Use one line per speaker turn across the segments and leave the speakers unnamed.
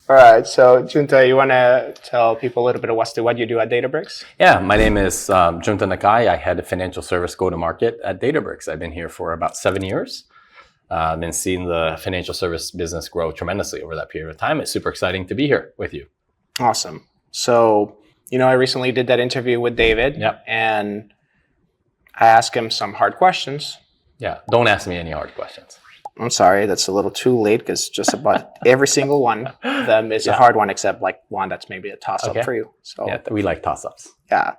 All right. So, Junta, you want to tell people a little bit of what you do at Databricks?
Yeah, my name is Junta Nakai. I head a financial service go-to-market at Databricks. I've been here for about 7 years. I've been seeing the financial service business grow tremendously over that period of time. It's super exciting to be here with you.
Awesome. So, I recently did that interview with David.
Yep.
And I asked him some hard questions.
Yeah, don't ask me any hard questions.
I'm sorry, that's a little too late because just about every single one of them is a hard one, except like one that's maybe a toss-up for you. So
yeah, we like toss-ups.
Yeah.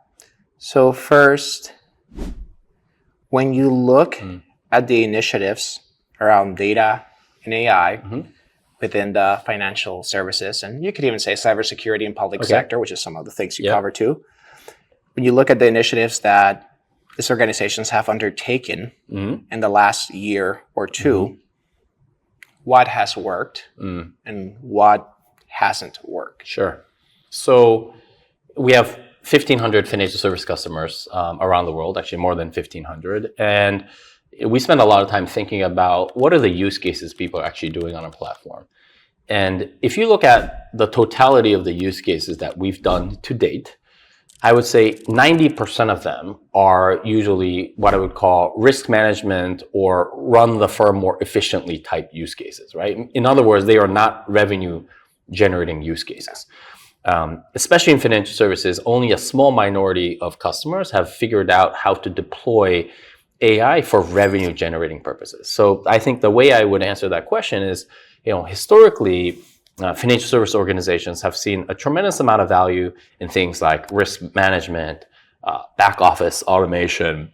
So first, when you look at the initiatives around data and AI within the financial services, and you could even say cybersecurity and public sector, which is some of the things you cover too. When you look at the initiatives that these organizations have undertaken in the last year or two, what has worked and what hasn't worked?
Sure. So we have 1,500 financial service customers around the world, actually more than 1,500. And we spend a lot of time thinking about what are the use cases people are actually doing on our platform. And if you look at the totality of the use cases that we've done to date, I would say 90% of them are usually what I would call risk management or run the firm more efficiently type use cases, right? In other words, they are not revenue generating use cases. Especially in financial services, only a small minority of customers have figured out how to deploy AI for revenue generating purposes. So I think the way I would answer that question is, historically, financial service organizations have seen a tremendous amount of value in things like risk management, back office automation,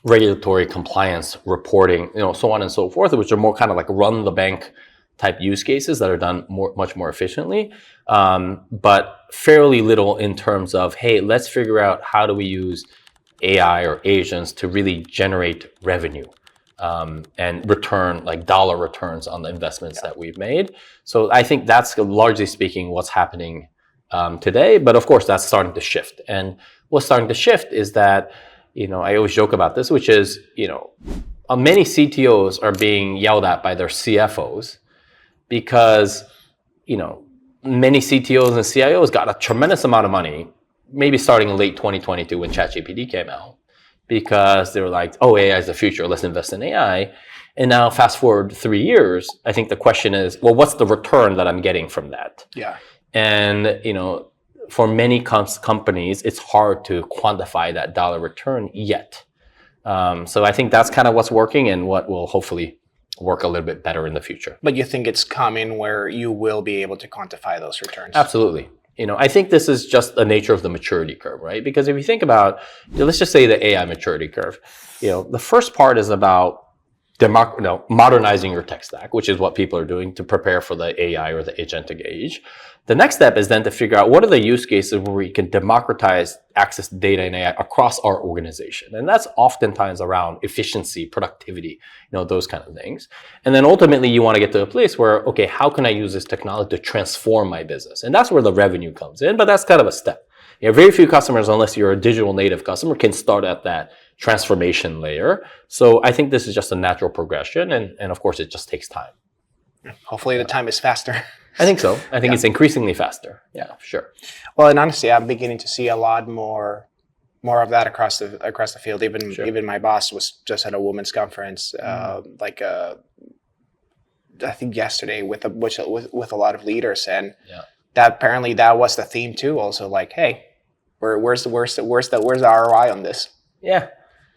regulatory compliance reporting, so on and so forth, which are more kind of like run the bank type use cases that are done much more efficiently, but fairly little in terms of, hey, let's figure out how do we use AI or agents to really generate revenue. And return, like dollar returns on the investments that we've made. So I think that's largely speaking what's happening today. But of course, that's starting to shift. And what's starting to shift is that, I always joke about this, which is, many CTOs are being yelled at by their CFOs because, many CTOs and CIOs got a tremendous amount of money, maybe starting in late 2022 when ChatGPT came out, because they were like, oh, AI is the future, let's invest in AI. And now fast forward 3 years, I think the question is, well, what's the return that I'm getting from that?
Yeah.
And, for many companies, it's hard to quantify that dollar return yet. So I think that's kind of what's working and what will hopefully work a little bit better in the future.
But you think it's coming where you will be able to quantify those returns?
Absolutely. I think this is just the nature of the maturity curve, right? Because if you think about, let's just say the AI maturity curve, the first part is about modernizing your tech stack, which is what people are doing to prepare for the AI or the agentic age. The next step is then to figure out what are the use cases where we can democratize access to data and AI across our organization. And that's oftentimes around efficiency, productivity, those kind of things. And then ultimately you want to get to a place where, okay, how can I use this technology to transform my business? And that's where the revenue comes in, but that's kind of a step. Very few customers, unless you're a digital native customer, can start at that transformation layer. So I think this is just a natural progression. And of course, it just takes time.
Hopefully the time is faster.
I think so. I think it's increasingly faster. Yeah, for sure.
Well, and honestly, I'm beginning to see a lot more of that across the field. Even my boss was just at a women's conference, I think yesterday with a lot of leaders, and that apparently that was the theme too. Also, like, hey, where's the ROI on this?
Yeah,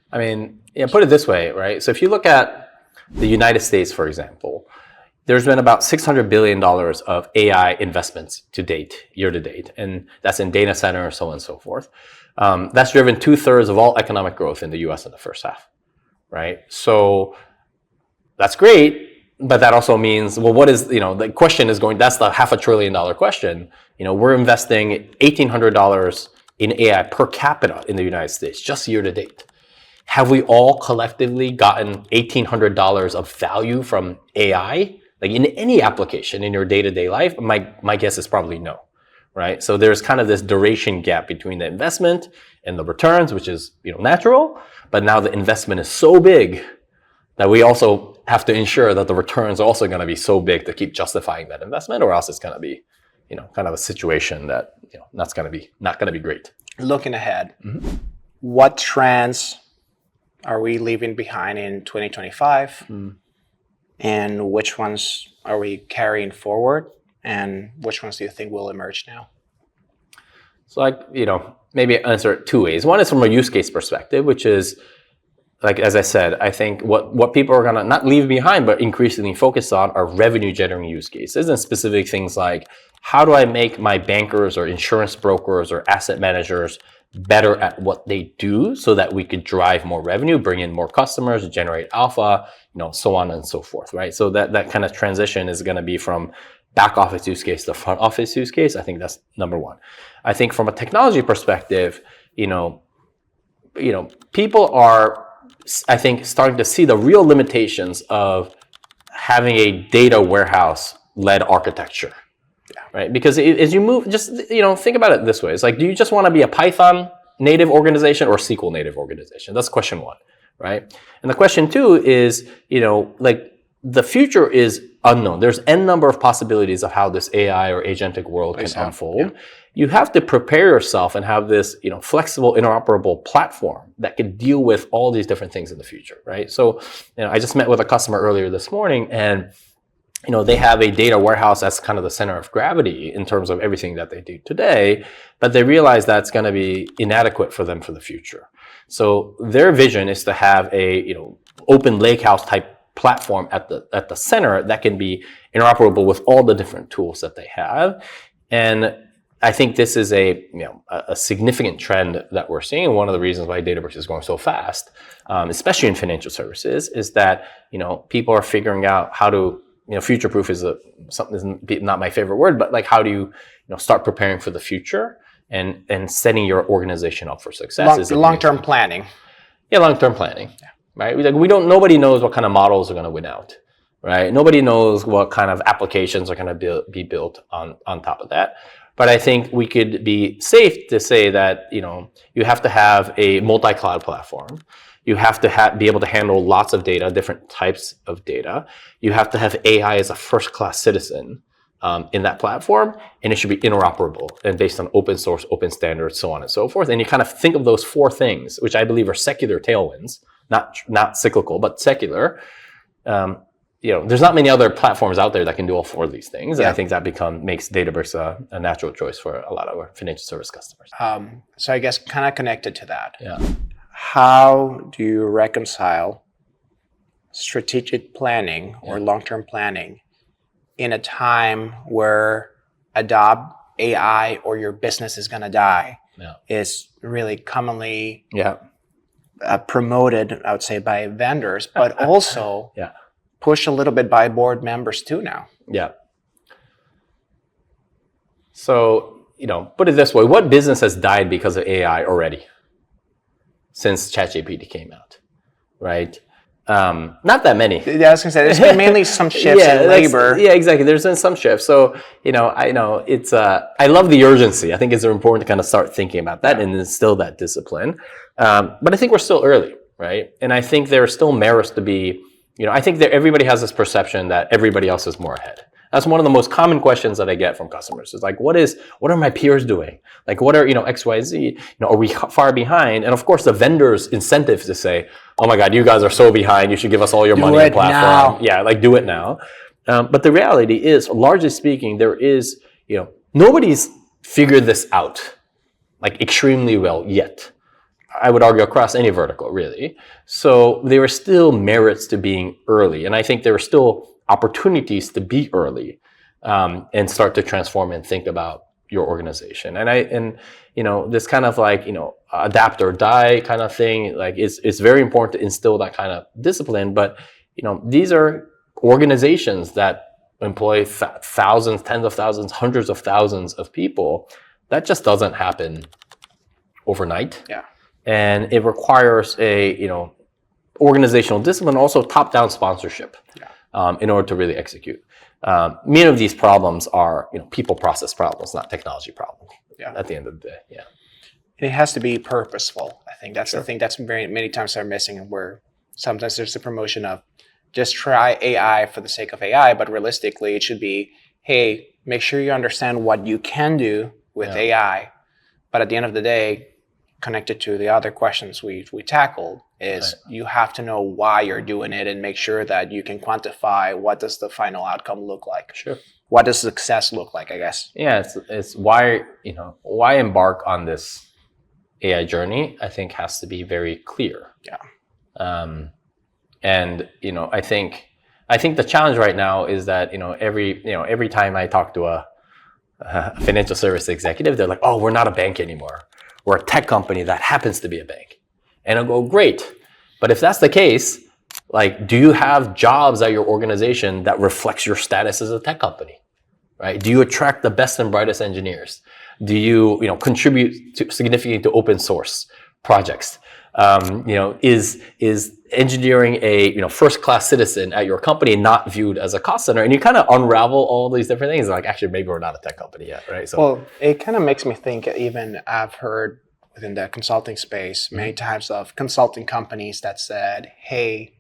I mean, put it this way, right? So if you look at the United States, for example, there's been about $600 billion of AI investments year to date, and that's in data center, so on and so forth. That's driven 2/3 of all economic growth in the US in the first half, right? So that's great, but that also means, well, what is, the question is going, that's the $500 billion question. We're investing $1,800 in AI per capita in the United States, just year to date. Have we all collectively gotten $1,800 of value from AI? Like in any application in your day-to-day life, my guess is probably no, right? So there's kind of this duration gap between the investment and the returns, which is natural, but now the investment is so big that we also have to ensure that the returns are also going to be so big to keep justifying that investment, or else it's going to be kind of a situation that not going to be great.
Looking ahead, what trends are we leaving behind in 2025, and which ones are we carrying forward, and which ones do you think will emerge now?
So maybe answer it two ways. One is from a use case perspective, which is, like, as I said, I think what people are going to not leave behind, but increasingly focus on are revenue generating use cases and specific things like, how do I make my bankers or insurance brokers or asset managers better at what they do so that we could drive more revenue, bring in more customers, generate alpha, so on and so forth, right? So that kind of transition is going to be from back office use case to front office use case. I think that's number one. I think from a technology perspective, people are, I think, starting to see the real limitations of having a data warehouse led architecture. Right? Because as you move, just, think about it this way. It's like, do you just want to be a Python native organization or SQL native organization? That's question one, right? And the question two is, the future is unknown. There's n number of possibilities of how this AI or agentic world can unfold. Yeah. You have to prepare yourself and have this, flexible, interoperable platform that can deal with all these different things in the future, right? So, I just met with a customer earlier this morning, and they have a data warehouse as kind of the center of gravity in terms of everything that they do today, but they realize that's going to be inadequate for them for the future. So their vision is to have a, open lakehouse type platform at the center that can be interoperable with all the different tools that they have. And I think this is a significant trend that we're seeing. One of the reasons why Databricks is going so fast, especially in financial services, is that people are figuring out how to future-proof is not my favorite word, but like, how do you start preparing for the future and setting your organization up for success?
Long-term planning.
Yeah, long-term planning. Yeah. Right. Nobody knows what kind of models are going to win out. Right. Nobody knows what kind of applications are going to be built on top of that. But I think we could be safe to say that you have to have a multi-cloud platform. You have to be able to handle lots of data, different types of data. You have to have AI as a first-class citizen in that platform, and it should be interoperable and based on open source, open standards, so on and so forth. And you kind of think of those four things, which I believe are secular tailwinds, not cyclical, but secular. There's not many other platforms out there that can do all four of these things. And I think that makes Databricks a natural choice for a lot of our financial service customers.
So I guess kind of connected to that.
Yeah.
How do you reconcile strategic planning or long-term planning in a time where adopt AI or your business is going to die is really commonly promoted, I would say, by vendors, but also pushed a little bit by board members too now.
Yeah. So, put it this way, what business has died because of AI already since ChatGPT came out, right? Not that many.
Yeah, I was going to say, there's been mainly some shifts in labor.
Yeah, exactly. There's been some shifts. So, I know it's, I love the urgency. I think it's important to kind of start thinking about that and instill that discipline. But I think we're still early, right? And I think there are still merits to be, I think that everybody has this perception that everybody else is more ahead. That's one of the most common questions that I get from customers. It's like, what are my peers doing? Like, what are, X, Y, Z? Are we far behind? And of course, the vendors' incentives to say, oh my God, you guys are so behind. You should give us all your money and platform.
Now.
Yeah, like do it now. But the reality is, largely speaking, there is, nobody's figured this out like extremely well yet. I would argue across any vertical, really. So there are still merits to being early. And I think there are still opportunities to be early and start to transform and think about your organization. And this kind of like, adapt or die kind of thing, like it's very important to instill that kind of discipline. But, these are organizations that employ thousands, tens of thousands, hundreds of thousands of people. That just doesn't happen overnight.
Yeah.
And it requires a, organizational discipline, also top-down sponsorship. Yeah. In order to really execute. Many of these problems are, people process problems, not technology problems. Yeah. At the end of the day, yeah.
And it has to be purposeful. I think that's the thing that's very many times are missing, where sometimes there's the promotion of just try AI for the sake of AI, but realistically it should be, hey, make sure you understand what you can do with AI. But at the end of the day, connected to the other questions we tackled, is you have to know why you're doing it and make sure that you can quantify what does the final outcome look like.
Sure.
What does success look like, I guess?
Yeah, it's why, why embark on this AI journey, I think has to be very clear.
Yeah.
And I think the challenge right now is that every time I talk to a financial service executive, they're like, "Oh, we're not a bank anymore. We're a tech company that happens to be a bank." And I'll go, "Great, but if that's the case, like, do you have jobs at your organization that reflects your status as a tech company, right? Do you attract the best and brightest engineers? Do you contribute significantly to open source projects? Is engineering a first-class citizen at your company not viewed as a cost center?" And you kind of unravel all these different things. Like, actually, maybe we're not a tech company yet, right? So,
well, it kind of makes me think. Even I've heard within the consulting space many times of consulting companies that said, "Hey,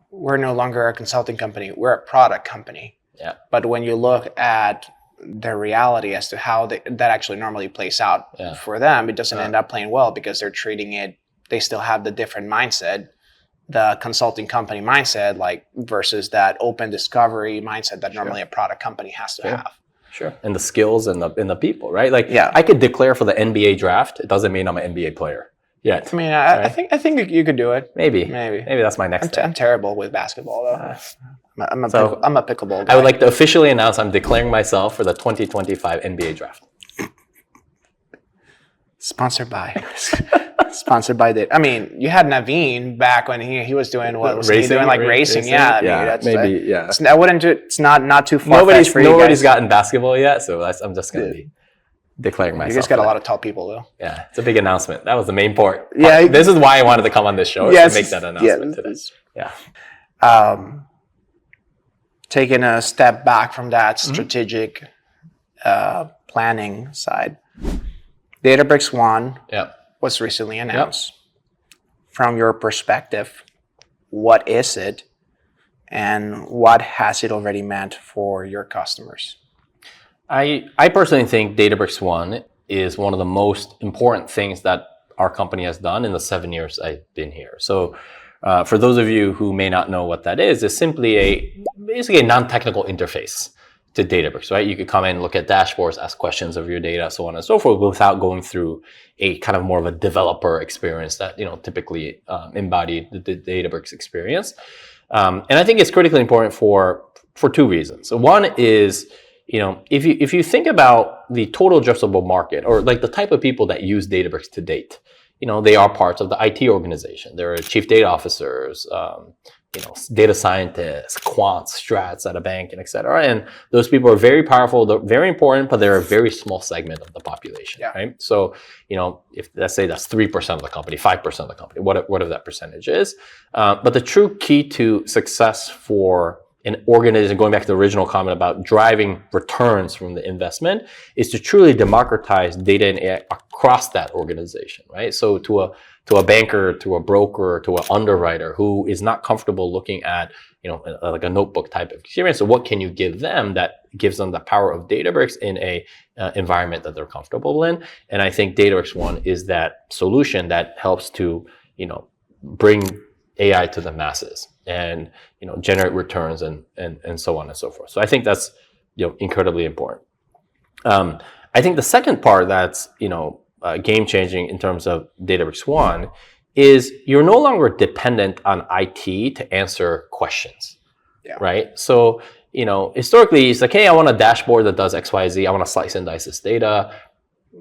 we're no longer a consulting company; we're a product company."
Yeah.
But when you look at the reality as to how that actually normally plays out for them, it doesn't end up playing well because they're treating it, they still have the different mindset, the consulting company mindset, like versus that open discovery mindset that normally a product company has to have.
Sure. And the skills and the people, right? Like,
Yeah.
I could declare for the NBA draft. It doesn't mean I'm an NBA player yet.
I mean, I think you could do it.
Maybe that's my next step.
I'm terrible with basketball though. I'm a pickleball guy.
I would like to officially announce I'm declaring myself for the 2025 NBA draft.
Sponsored by that. I mean, you had Naveen back when he was doing what was he doing, like racing? Yeah, I wouldn't. It's not too far.
Nobody's gotten basketball yet, so I'm just gonna be declaring myself.
You guys got a lot of tall people though.
Yeah, it's a big announcement. That was the main part.
Yeah,
this is why I wanted to come on this show to make that announcement today. Yeah.
Taking a step back from that strategic planning side, Databricks One was recently announced. From your perspective, what is it, and what has it already meant for your customers?
I personally think Databricks One is one of the most important things that our company has done in the 7 years I've been here. So for those of you who may not know what that is, it's simply basically a non-technical interface to Databricks, right? You could come in, look at dashboards, ask questions of your data, so on and so forth, without going through a kind of more of a developer experience that typically embody the Databricks experience. And I think it's critically important for two reasons. So one is, if you think about the total addressable market, or like the type of people that use Databricks to date, they are parts of the IT organization. There are chief data officers, data scientists, quants, strats at a bank, and et cetera. And those people are very powerful, they're very important, but they're a very small segment of the population, right? So, if let's say that's 3% of the company, 5% of the company, whatever that percentage is. But the true key to success for an organization, going back to the original comment about driving returns from the investment, is to truly democratize data and AI across that organization, right? So to a banker, to a broker, to an underwriter who is not comfortable looking at, like a notebook type of experience, so what can you give them that gives them the power of Databricks in a environment that they're comfortable in? And I think Databricks One is that solution that helps to, bring AI to the masses and generate returns and so on and so forth. So I think that's incredibly important. I think the second part that's game changing in terms of Databricks One is you're no longer dependent on IT to answer questions, right? So historically it's like, hey, I want a dashboard that does XYZ. I want to slice and dice this data.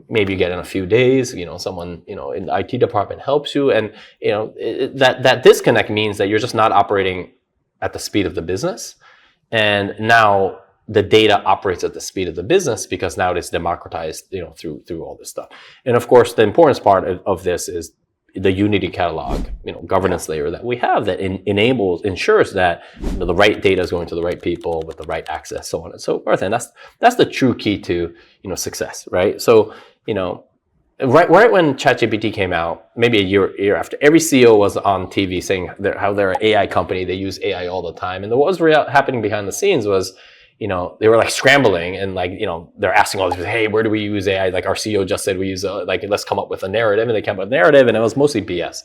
Maybe you get in a few days, someone, in the IT department helps you. And, that disconnect means that you're just not operating at the speed of the business. And now the data operates at the speed of the business because now it is democratized, through all this stuff. And of course, the important part of this is the Unity catalog, governance layer that we have that ensures that the right data is going to the right people with the right access, so on and so forth. And that's the true key to success, right? So right when ChatGPT came out, maybe a year after, every CEO was on TV saying how they're an AI company, they use AI all the time. And what was happening behind the scenes was, they were like scrambling and like, they're asking all these people, hey, where do we use AI? Like our CEO just said we use let's come up with a narrative, and they came up with a narrative, and it was mostly BS,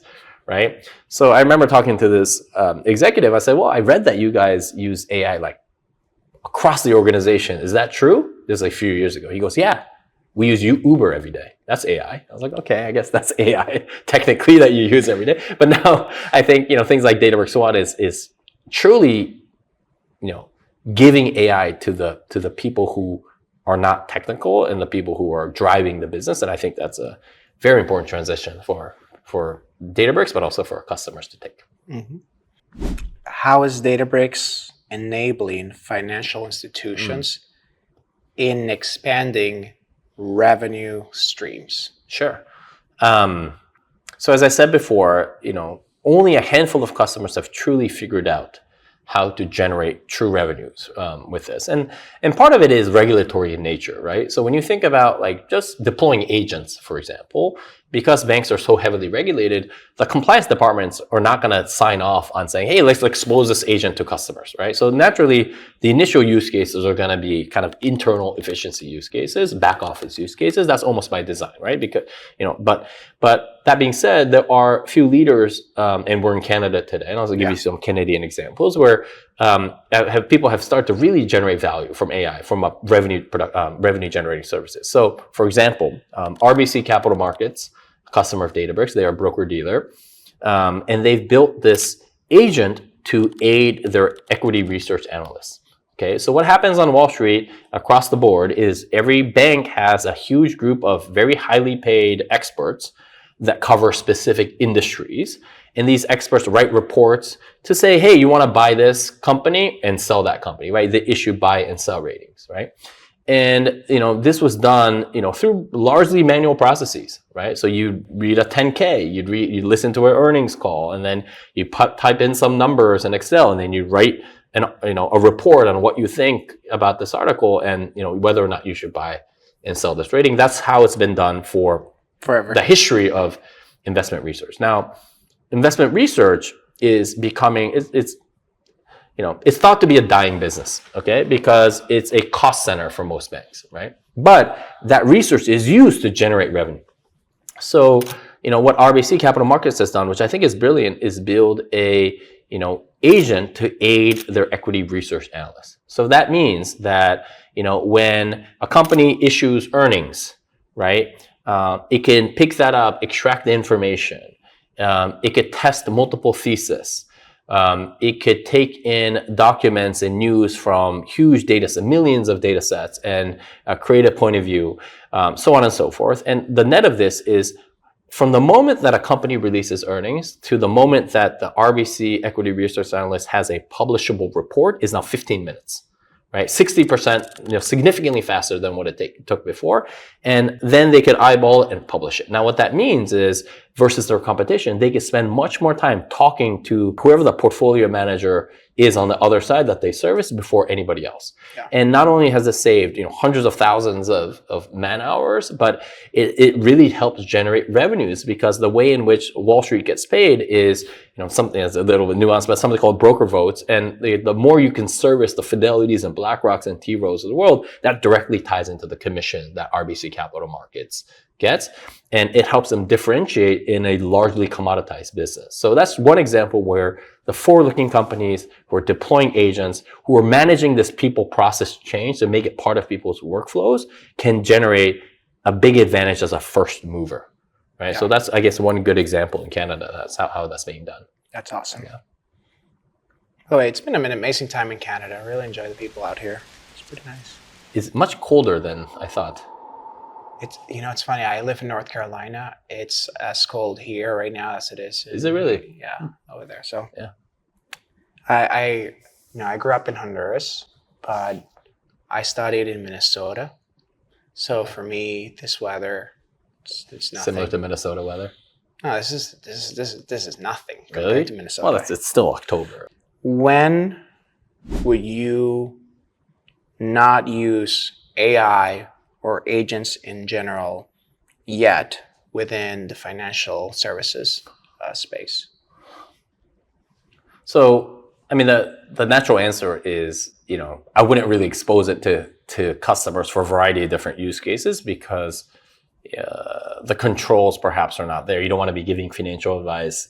right? So I remember talking to this executive. I said, well, I read that you guys use AI like across the organization. Is that true? This is like a few years ago. He goes, yeah, we use Uber every day. That's AI. I was like, okay, I guess that's AI technically that you use every day. But now I think, things like Databricks One is truly, giving AI to the people who are not technical and the people who are driving the business. And I think that's a very important transition for Databricks, but also for our customers to take.
Mm-hmm. How is Databricks enabling financial institutions in expanding revenue streams?
Sure. So as I said before, only a handful of customers have truly figured out how to generate true revenues with this. And part of it is regulatory in nature, right? So when you think about like just deploying agents, for example, because banks are so heavily regulated, the compliance departments are not going to sign off on saying, hey, let's expose this agent to customers, right? So naturally, the initial use cases are going to be kind of internal efficiency use cases, back office use cases. That's almost by design, right? Because, but that being said, there are a few leaders, and we're in Canada today, and I'll give you some Canadian examples where people have started to really generate value from AI, from a revenue generating services. So, for example, RBC Capital Markets, a customer of Databricks, they are a broker dealer, and they've built this agent to aid their equity research analysts. Okay, so what happens on Wall Street across the board is every bank has a huge group of very highly paid experts that cover specific industries. And these experts write reports to say, hey, you want to buy this company and sell that company, right? They issue buy and sell ratings, right? And, this was done, through largely manual processes, right? So you read a 10K, you listen to an earnings call, and then you type in some numbers in Excel, and then you write a report on what you think about this article and, whether or not you should buy and sell this rating. That's how it's been done for forever. The history of investment research. Now, investment research is becoming, it's thought to be a dying business, okay? Because it's a cost center for most banks, right? But that research is used to generate revenue. So, what RBC Capital Markets has done, which I think is brilliant, is build a, agent to aid their equity research analysts. So that means that, when a company issues earnings, right? It can pick that up, extract the information. It could test multiple theses. It could take in documents and news from huge data sets, millions of data sets, and create a point of view, so on and so forth. And the net of this is from the moment that a company releases earnings to the moment that the RBC equity research analyst has a publishable report is now 15 minutes. Right, 60%, significantly faster than what it took before, and then they could eyeball it and publish it. Now, what that means is, versus their competition, they could spend much more time talking to whoever the portfolio manager is on the other side that they service before anybody else. Yeah. And not only has it saved, hundreds of thousands of man hours, but it really helps generate revenues, because the way in which Wall Street gets paid is, something that's a little bit nuanced, but something called broker votes. And the more you can service the Fidelities and BlackRocks and T. Rowe's of the world, that directly ties into the commission that RBC Capital Markets gets. And it helps them differentiate in a largely commoditized business. So that's one example where the forward-looking companies who are deploying agents, who are managing this people process change to make it part of people's workflows, can generate a big advantage as a first mover. Right. Yeah. So that's, I guess, one good example in Canada. That's how that's being done.
That's awesome. Yeah. Oh, it's been an amazing time in Canada. I really enjoy the people out here. It's pretty nice.
It's much colder than I thought.
It's funny. I live in North Carolina. It's as cold here right now as it is.
Is it really?
Yeah, over there. So
yeah.
I grew up in Honduras, but I studied in Minnesota. So for me, this weather, it's nothing.
Similar to Minnesota weather?
No, this is nothing
really?
Compared to Minnesota.
Well, it's still October.
When would you not use AI or agents in general yet within the financial services space?
So, I mean, the natural answer is I wouldn't really expose it to customers for a variety of different use cases because the controls perhaps are not there. You don't want to be giving financial advice,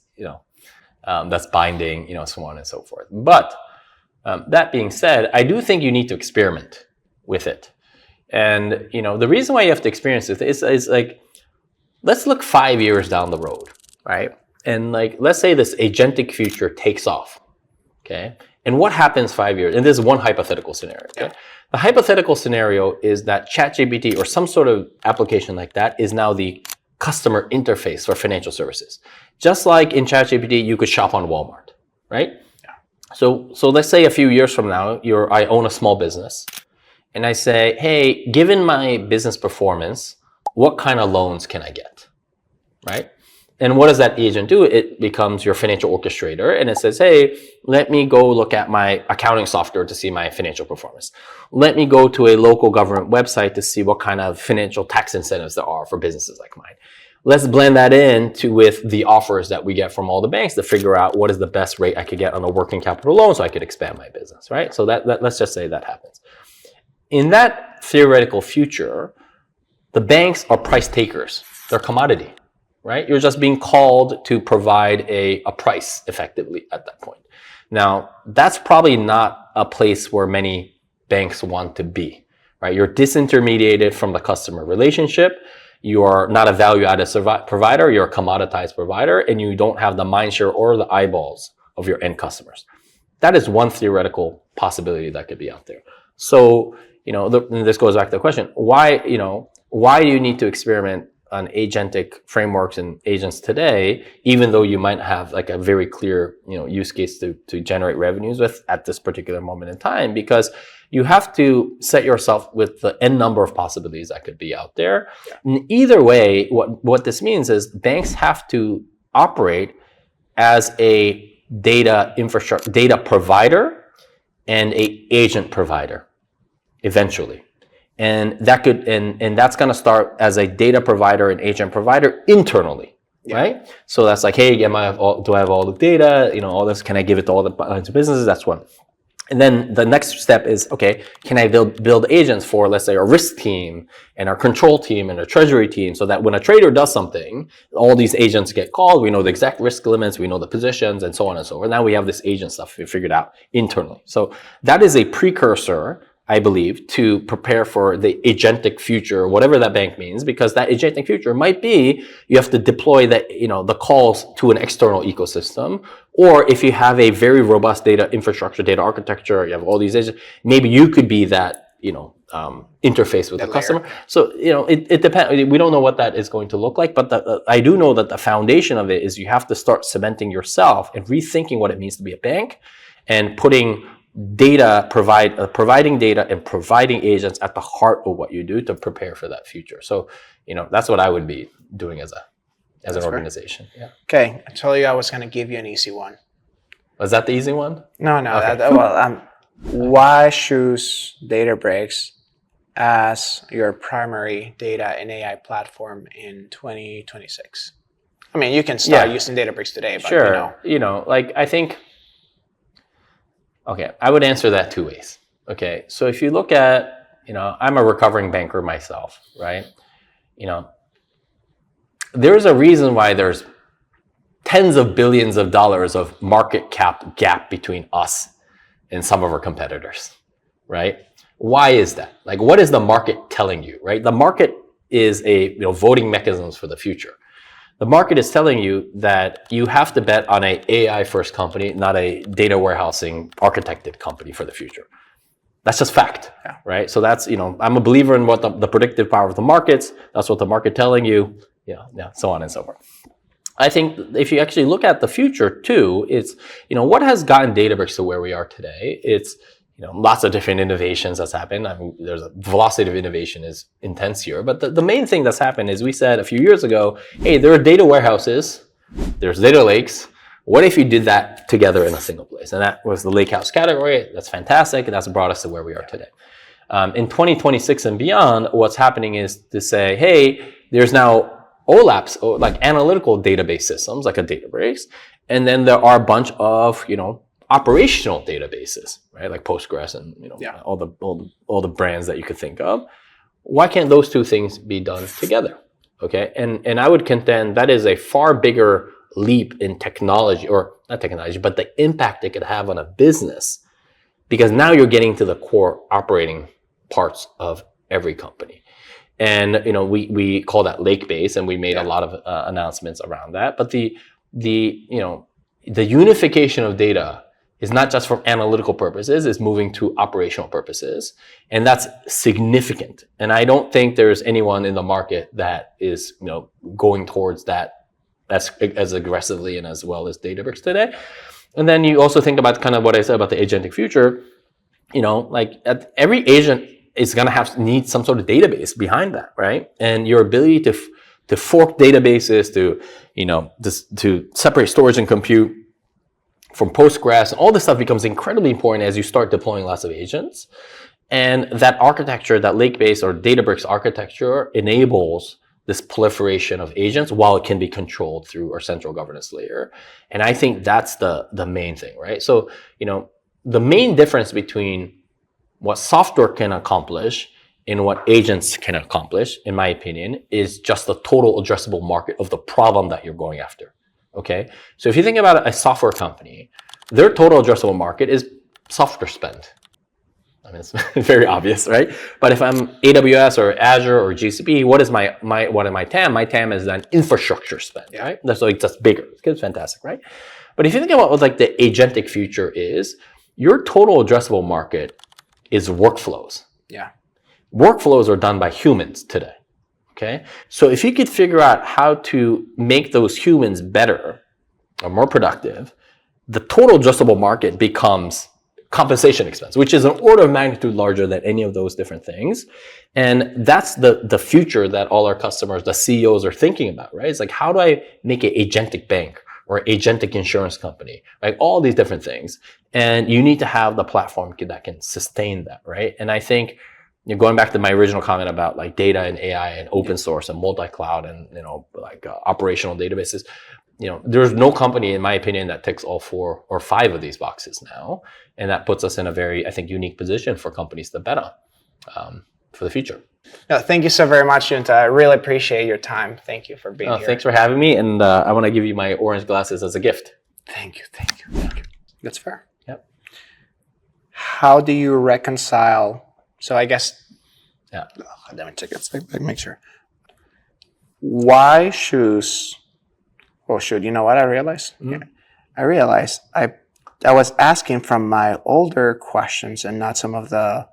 that's binding, so on and so forth. But that being said, I do think you need to experiment with it. And, the reason why you have to experience it is like, let's look 5 years down the road, right? And like, let's say this agentic future takes off, okay? And what happens 5 years? And this is one hypothetical scenario, okay? The hypothetical scenario is that ChatGPT or some sort of application like that is now the customer interface for financial services. Just like in ChatGPT, you could shop on Walmart, right? Yeah. So let's say a few years from now, I own a small business, and I say, hey, given my business performance, what kind of loans can I get, right? And what does that agent do? It becomes your financial orchestrator, and it says, hey, let me go look at my accounting software to see my financial performance. Let me go to a local government website to see what kind of financial tax incentives there are for businesses like mine. Let's blend that in with the offers that we get from all the banks to figure out what is the best rate I could get on a working capital loan so I could expand my business, right? So that let's just say that happens. In that theoretical future, the banks are price takers. They're commodity. Right? You're just being called to provide a price effectively at that point. Now, that's probably not a place where many banks want to be, right? You're disintermediated from the customer relationship. You are not a value-added provider. You're a commoditized provider, and you don't have the mindshare or the eyeballs of your end customers. That is one theoretical possibility that could be out there. So, this goes back to the question, why do you need to experiment on agentic frameworks and agents today, even though you might have like a very clear, use case to generate revenues with at this particular moment in time, because you have to set yourself with the n number of possibilities that could be out there. Yeah. And either way, what this means is banks have to operate as a data infrastructure, data provider and a agent provider eventually. And that could, and that's going to start as a data provider and agent provider internally, right? So that's like, hey, do I have all the data? All this, can I give it to all the lines of businesses? That's one. And then the next step is, okay, can I build agents for, let's say, our risk team and our control team and our treasury team, so that when a trader does something, all these agents get called. We know the exact risk limits, we know the positions, and so on and so forth. Now we have this agent stuff figured out internally. So that is a precursor, I believe, to prepare for the agentic future, whatever that bank means, because that agentic future might be you have to deploy the calls to an external ecosystem, or if you have a very robust data infrastructure, data architecture, you have all these agents, maybe you could be that interface with the customer. So it depends. We don't know what that is going to look like, but I do know that the foundation of it is you have to start cementing yourself and rethinking what it means to be a bank, and putting providing data and providing agents at the heart of what you do to prepare for that future. So, that's what I would be doing as an organization. Yeah.
Okay, I told you I was going to give you an easy one.
Was that the easy one?
No. Okay. Why choose Databricks as your primary data and AI platform in 2026? I mean, you can start using Databricks today, but
sure. I think. Okay, I would answer that two ways. Okay, so if you look at, I'm a recovering banker myself, right? There's a reason why there's tens of billions of dollars of market cap gap between us and some of our competitors, right? Why is that? Like, what is the market telling you, right? The market is voting mechanisms for the future. The market is telling you that you have to bet on an AI first company, not a data warehousing architected company for the future. That's just fact, right? So that's, I'm a believer in what the predictive power of the markets, that's what the market telling you, so on and so forth. I think if you actually look at the future too, it's, what has gotten Databricks to where we are today? It's, lots of different innovations that's happened. I mean, there's a velocity of innovation is intense here. But the main thing that's happened is we said a few years ago, hey, there are data warehouses, there's data lakes. What if you did that together in a single place? And that was the lakehouse category. That's fantastic. And that's brought us to where we are today. In 2026 and beyond, what's happening is to say, hey, there's now OLAPs, like analytical database systems, like a Databricks. And then there are a bunch of, operational databases, right? Like Postgres and
Yeah.
all the brands that you could think of. Why can't those two things be done together? Okay, and I would contend that is a far bigger leap in technology, or not technology, but the impact it could have on a business, because now you're getting to the core operating parts of every company. And we call that lake base, and we made a lot of announcements around that. But the unification of data is not just for analytical purposes; it's moving to operational purposes, and that's significant. And I don't think there's anyone in the market that is going towards that as aggressively and as well as Databricks today. And then you also think about kind of what I said about the agentic future. Every agent is going to need some sort of database behind that, right? And your ability to fork databases, to separate storage and compute from Postgres, and all this stuff becomes incredibly important as you start deploying lots of agents. And that architecture, that lake-based or Databricks architecture, enables this proliferation of agents while it can be controlled through our central governance layer. And I think that's the main thing, right? So, the main difference between what software can accomplish and what agents can accomplish, in my opinion, is just the total addressable market of the problem that you're going after. Okay, so if you think about a software company, their total addressable market is software spend. I mean, it's very obvious, right? But if I'm AWS or Azure or GCP, what is my TAM? My TAM is then infrastructure spend, right? That's like just bigger. It's fantastic, right? But if you think about what like the agentic future is, your total addressable market is workflows.
Yeah.
Workflows are done by humans today. Okay. So if you could figure out how to make those humans better or more productive, the total addressable market becomes compensation expense, which is an order of magnitude larger than any of those different things. And that's the future that all our customers, the CEOs, are thinking about, right? It's like, how do I make an agentic bank or agentic insurance company, right? All these different things. And you need to have the platform that can sustain that, right? And I think, going back to my original comment about like data and AI and open source and multi-cloud and operational databases, there's no company, in my opinion, that ticks all 4 or 5 of these boxes now, and that puts us in a very, I think, unique position for companies to bet on for the future.
No, thank you so very much, Junta. I really appreciate your time. Thank you for being here.
Thanks for having me, and I want to give you my orange glasses as a gift.
Thank you. That's fair.
Yep.
How do you reconcile? So I guess, let me check it. Make sure. Why shoes? Oh shoot! You know what I realized? Mm-hmm. I realized I was asking from my older questions and not some of the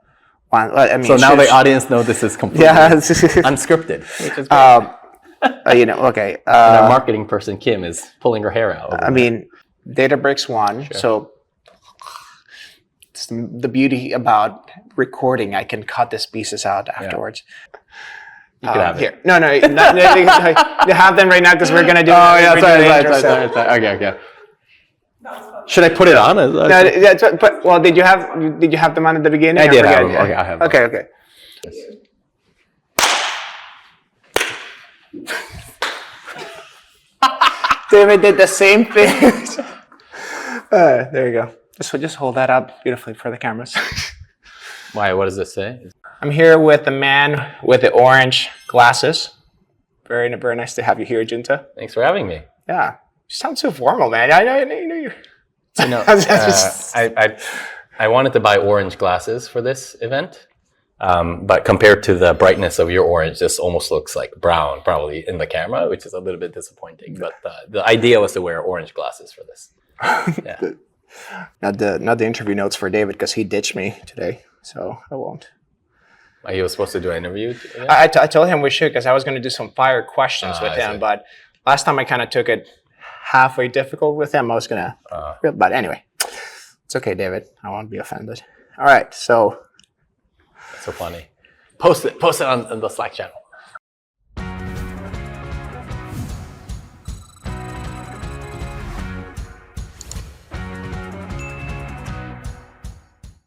ones. I mean,
so now the audience know this is completely unscripted, which is great.
Okay.
And our marketing person Kim is pulling her hair out.
I mean, Databricks One. Sure. So it's the beauty about recording. I can cut these pieces out afterwards.
You can have
here.
it.
No, you have them right now because we're gonna do.
Oh yeah, sorry. Okay. Should I put it on?
Well, did you have them on at the beginning?
I did have them. Okay, I have them.
Okay. David did the same thing. There you go. Just hold that up beautifully for the cameras.
Why? What does it say?
I'm here with the man with the orange glasses. Very, very nice to have you here, Junta.
Thanks for having me.
Yeah, you sound so formal, man. I know you.
I wanted to buy orange glasses for this event, but compared to the brightness of your orange, this almost looks like brown, probably in the camera, which is a little bit disappointing. But the idea was to wear orange glasses for this. Yeah.
Not the interview notes for David because he ditched me today, so I won't.
Are you supposed to do an interview?
I told him we should because I was going to do some fire questions with him, but last time I kind of took it halfway difficult with him. I was going to, but anyway, it's okay, David. I won't be offended. All right, so.
That's so funny. Post it on the Slack channel.